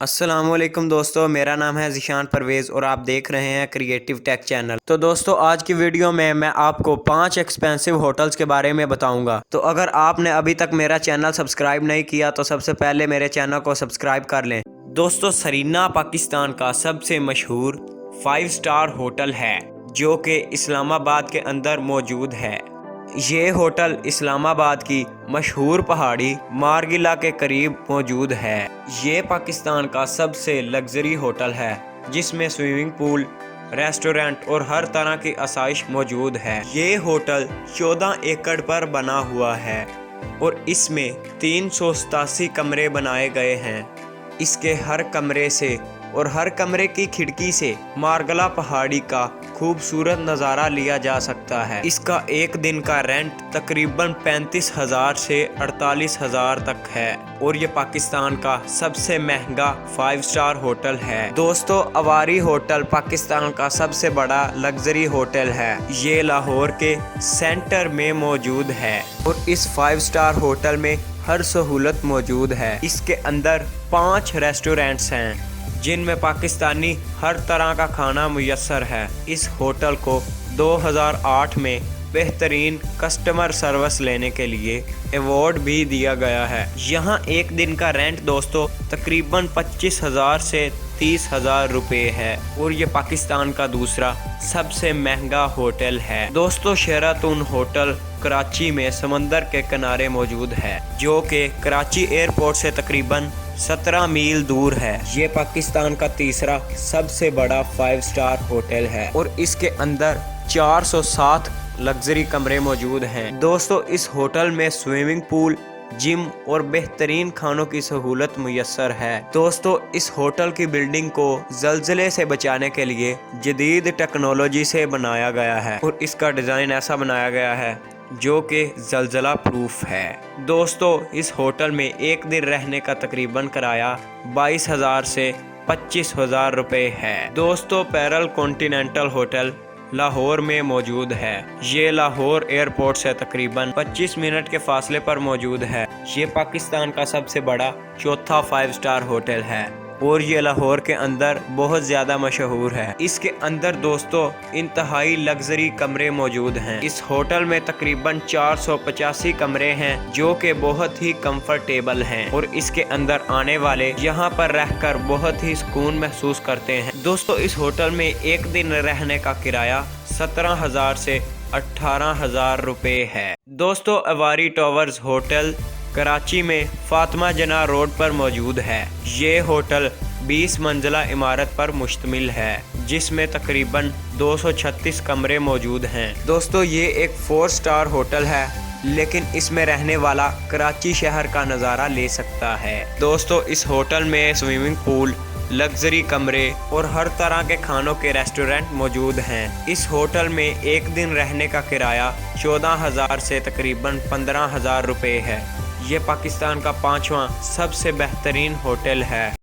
السلام علیکم دوستو، میرا نام ہے ذیشان پرویز اور آپ دیکھ رہے ہیں کریٹو ٹیک چینل۔ تو دوستو آج کی ویڈیو میں آپ کو 5 ایکسپینسو ہوٹلز کے بارے میں بتاؤں گا۔ تو اگر آپ نے ابھی تک میرا چینل سبسکرائب نہیں کیا تو سب سے پہلے میرے چینل کو سبسکرائب کر لیں۔ دوستو سرینا پاکستان کا سب سے مشہور 5 سٹار ہوٹل ہے جو کہ اسلام آباد کے اندر موجود ہے۔ یہ ہوٹل اسلام آباد کی مشہور پہاڑی مارگلا کے قریب موجود ہے۔ یہ پاکستان کا سب سے لگژری ہوٹل ہے جس میں سوئمنگ پول، ریسٹورنٹ اور ہر طرح کی آسائش موجود ہے۔ یہ ہوٹل 14 ایکڑ پر بنا ہوا ہے اور اس میں 387 کمرے بنائے گئے ہیں۔ اس کے ہر کمرے سے اور ہر کمرے کی کھڑکی سے مارگلا پہاڑی کا خوبصورت نظارہ لیا جا سکتا ہے۔ اس کا ایک دن کا رینٹ تقریباً 35,000 سے 48,000 تک ہے اور یہ پاکستان کا سب سے مہنگا 5 سٹار ہوٹل ہے۔ دوستو اواری ہوٹل پاکستان کا سب سے بڑا لگژری ہوٹل ہے۔ یہ لاہور کے سینٹر میں موجود ہے اور اس 5 سٹار ہوٹل میں ہر سہولت موجود ہے۔ اس کے اندر 5 ریسٹورنٹس ہیں جن میں پاکستانی ہر طرح کا کھانا میسر ہے۔ اس ہوٹل کو 2008 میں بہترین کسٹمر سروس لینے کے لیے ایوارڈ بھی دیا گیا ہے۔ یہاں ایک دن کا رینٹ دوستو تقریباً 25,000 سے 30,000 روپے ہے اور یہ پاکستان کا دوسرا سب سے مہنگا ہوٹل ہے۔ دوستو شیراتون ہوٹل کراچی میں سمندر کے کنارے موجود ہے جو کہ کراچی ایئرپورٹ سے تقریباً 17 میل دور ہے۔ یہ پاکستان کا تیسرا سب سے بڑا 5 سٹار ہوٹل ہے اور اس کے اندر 407 لگژری کمرے موجود ہیں۔ دوستو اس ہوٹل میں سوئمنگ پول، جم اور بہترین کھانوں کی سہولت میسر ہے۔ دوستو اس ہوٹل کی بلڈنگ کو زلزلے سے بچانے کے لیے جدید ٹیکنالوجی سے بنایا گیا ہے اور اس کا ڈیزائن ایسا بنایا گیا ہے جو کہ زلزلہ پروف ہے۔ دوستو اس ہوٹل میں ایک دن رہنے کا تقریباً کرایہ 22,000 سے 25,000 روپے ہے۔ دوستو پیرل کانٹیننٹل ہوٹل لاہور میں موجود ہے۔ یہ لاہور ایئرپورٹ سے تقریباً 25 منٹ کے فاصلے پر موجود ہے۔ یہ پاکستان کا سب سے بڑا چوتھا 5 سٹار ہوٹل ہے اور یہ لاہور کے اندر بہت زیادہ مشہور ہے۔ اس کے اندر دوستو انتہائی لگژری کمرے موجود ہیں۔ اس ہوٹل میں تقریباً 485 کمرے ہیں جو کہ بہت ہی کمفرٹیبل ہیں اور اس کے اندر آنے والے یہاں پر رہ کر بہت ہی سکون محسوس کرتے ہیں۔ دوستو اس ہوٹل میں ایک دن رہنے کا کرایہ 17,000 سے 18,000 روپے ہے۔ دوستو اواری ٹاورز ہوٹل کراچی میں فاطمہ جناح روڈ پر موجود ہے۔ یہ ہوٹل 20 منزلہ عمارت پر مشتمل ہے جس میں تقریباً 236 کمرے موجود ہیں۔ دوستو یہ ایک 4 سٹار ہوٹل ہے لیکن اس میں رہنے والا کراچی شہر کا نظارہ لے سکتا ہے۔ دوستو اس ہوٹل میں سوئمنگ پول، لگژری کمرے اور ہر طرح کے کھانوں کے ریسٹورنٹ موجود ہیں۔ اس ہوٹل میں ایک دن رہنے کا کرایہ 14,000 سے تقریباً 15,000 روپے ہے۔ یہ پاکستان کا 5واں سب سے بہترین ہوٹل ہے۔